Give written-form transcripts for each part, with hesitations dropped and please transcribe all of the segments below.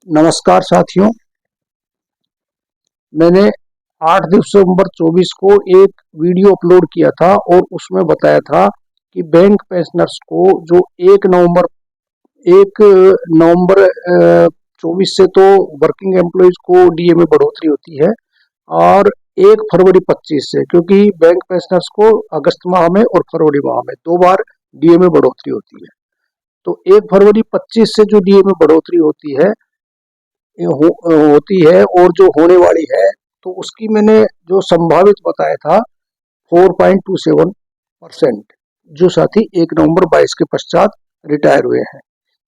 नमस्कार साथियों, मैंने 8 दिसंबर 24 को एक वीडियो अपलोड किया था और उसमें बताया था कि बैंक पेंशनर्स को जो 1 नवंबर 24 से तो वर्किंग एम्प्लॉयज को डीए में बढ़ोतरी होती है और 1 फरवरी 25 से, क्योंकि बैंक पेंशनर्स को अगस्त माह में और फरवरी माह में 2 बार डीए में बढ़ोतरी होती है। तो 1 फरवरी 25 से जो डीए में बढ़ोतरी होती है और जो होने वाली है, तो उसकी मैंने जो संभावित बताया था 4.27%, जो साथी 1 नवंबर 22 के पश्चात रिटायर हुए हैं।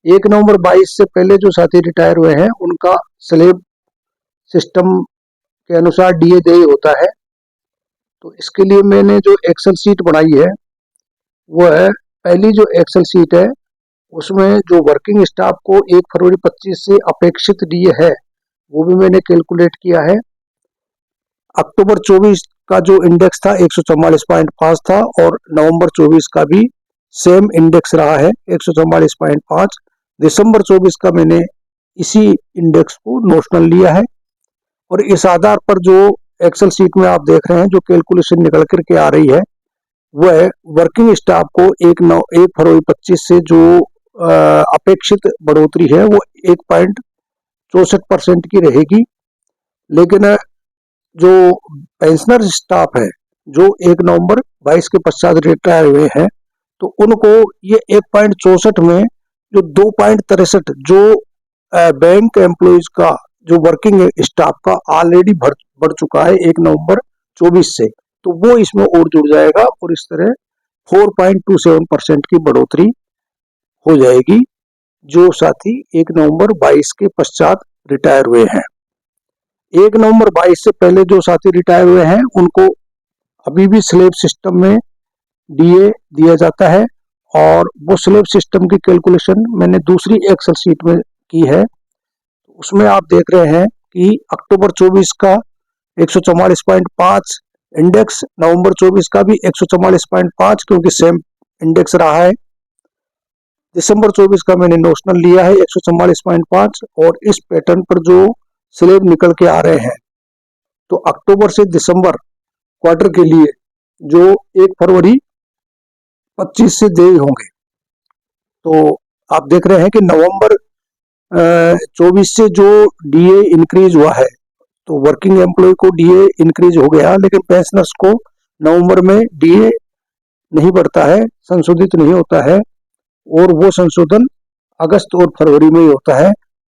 1 नवंबर 22 से पहले जो साथी रिटायर हुए हैं उनका स्लेब सिस्टम के अनुसार डीए देय होता है। तो इसके लिए मैंने जो एक्सेल शीट बनाई है वो है, पहली जो एक्सेल शीट है उसमें जो वर्किंग स्टाफ को 1 फरवरी 25 से अपेक्षित डीए है वो भी मैंने कैलकुलेट किया है। अक्टूबर 24 का जो इंडेक्स था 144.5 था और नवंबर 24 का भी सेम इंडेक्स रहा है 144.5। दिसंबर 24 का मैंने इसी इंडेक्स को नोशनल लिया है और इस आधार पर जो एक्सेल शीट में आप देख रहे हैं जो कैलकुलेशन निकल करके आ रही है वह वर्किंग स्टाफ को 1 फरवरी 25 से जो अपेक्षित बढ़ोतरी है वो 1.64% की रहेगी। लेकिन जो पेंशनर स्टाफ है जो 1 नवंबर 22 के पश्चात रिटायर हुए हैं, तो उनको ये 1.64 में जो 2.63 जो बैंक एम्प्लॉयज का जो वर्किंग स्टाफ का ऑलरेडी बढ़ चुका है 1 नवंबर 24 से, तो वो इसमें और जुड़ जाएगा और इस तरह 4.27% की बढ़ोतरी हो जाएगी जो साथी 1 नवंबर 22 के पश्चात रिटायर हुए हैं। 1 नवंबर 22 से पहले जो साथी रिटायर हुए हैं उनको अभी भी स्लेब सिस्टम में डीए दिया जाता है और वो स्लेब सिस्टम की कैलकुलेशन मैंने दूसरी एक्सेल शीट में की है। उसमें आप देख रहे हैं कि अक्टूबर 24 का 144.5 इंडेक्स, नवंबर 24 का भी 144.5 क्योंकि सेम इंडेक्स रहा है। दिसंबर 24 का मैंने नोशनल लिया है 144.5 और इस पैटर्न पर जो स्लेब निकल के आ रहे हैं, तो अक्टूबर से दिसंबर क्वार्टर के लिए जो 1 फरवरी 25 से देय होंगे, तो आप देख रहे हैं कि नवंबर 24 से जो डीए इंक्रीज हुआ है, तो वर्किंग एम्प्लॉय को डीए इंक्रीज हो गया, लेकिन पेंशनर्स को नवंबर में डीए नहीं बढ़ता है, संशोधित नहीं होता है और वो संशोधन अगस्त और फरवरी में ही होता है।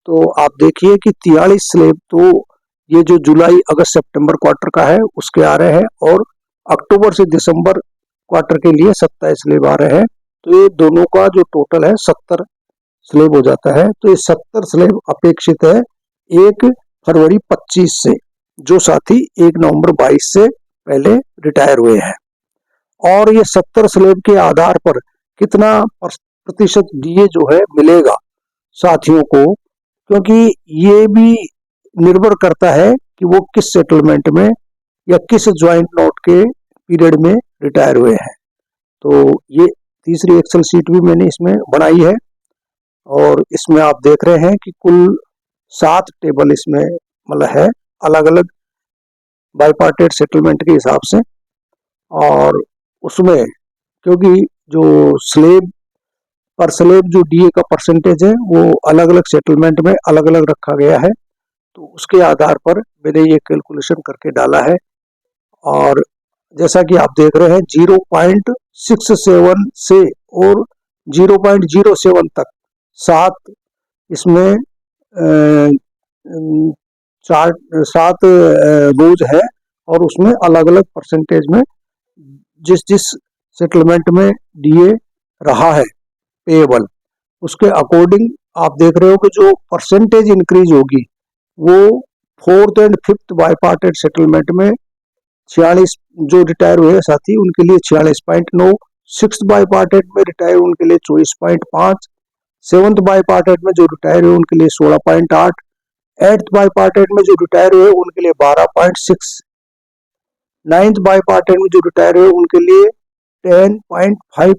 तो आप देखिए कि 43 स्लेब तो ये जो जुलाई अगस्त सितंबर क्वार्टर का है उसके आ रहे हैं और अक्टूबर से दिसंबर क्वार्टर के लिए 27 स्लेब आ रहे हैं, तो ये दोनों का जो टोटल है 70 स्लेब हो जाता है। तो ये 70 स्लेब अपेक्षित है 1 फरवरी 25 से, जो साथी 1 नवंबर 22 से पहले रिटायर हुए हैं। और ये 70 स्लेब के आधार पर कितना प्रतिशत डीए जो है मिलेगा साथियों को, क्योंकि ये भी निर्भर करता है कि वो किस सेटलमेंट में या किस ज्वाइंट नोट के पीरियड में रिटायर हुए हैं। तो ये तीसरी एक्सेल शीट भी मैंने इसमें बनाई है और इसमें आप देख रहे हैं कि कुल 7 टेबल इसमें मतलब है अलग अलग बाइपार्टेट सेटलमेंट के हिसाब से। और उसमें क्योंकि जो स्लेब पर स्लेब जो डीए का परसेंटेज है वो अलग अलग सेटलमेंट में अलग अलग रखा गया है, तो उसके आधार पर मैंने ये कैलकुलेशन करके डाला है। और जैसा कि आप देख रहे हैं 0.67 से और 0.07 तक 7 इसमें 7 रोज है और उसमें अलग अलग परसेंटेज में जिस जिस सेटलमेंट में डीए रहा है पेएबल, उसके अकॉर्डिंग आप देख रहे हो कि जो परसेंटेज इंक्रीज होगी वो 4th एंड 5th बाइपार्टेट सेटलमेंट में 46 जो रिटायर हुए साथी उनके लिए 46.9, 6th बाइपार्टेट में रिटायर उनके लिए 24.5, 7th बाइपार्टेट में जो रिटायर हुए उनके लिए 16.8, 8th बाइपार्टेट में जो रिटायर हुए उनके लिए 12.6, 9th बाइपार्टेट में जो रिटायर हुए उनके लिए 10.5,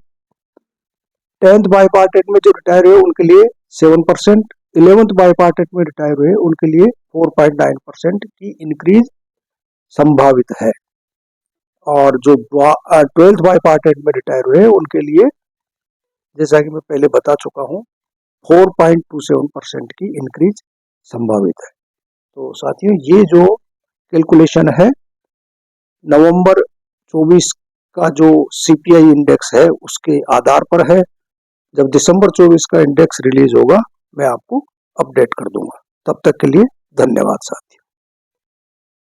10th बाइपार्टेट में जो रिटायर हुए उनके लिए 7%, 11th बाइपार्टेट में रिटायर हुए उनके लिए 4.9% की इंक्रीज संभावित है, और जो 12th बाइपार्टेट में रिटायर हुए उनके लिए, जैसा कि मैं पहले बता चुका हूँ, 4.27% की इंक्रीज संभावित है। तो साथियों, ये जो कैलकुलेशन है नवंबर 24 का जो सीपीआई इंडेक्स है उसके आधार पर है। जब दिसंबर 24 का इंडेक्स रिलीज होगा मैं आपको अपडेट कर दूंगा। तब तक के लिए धन्यवाद साथियों।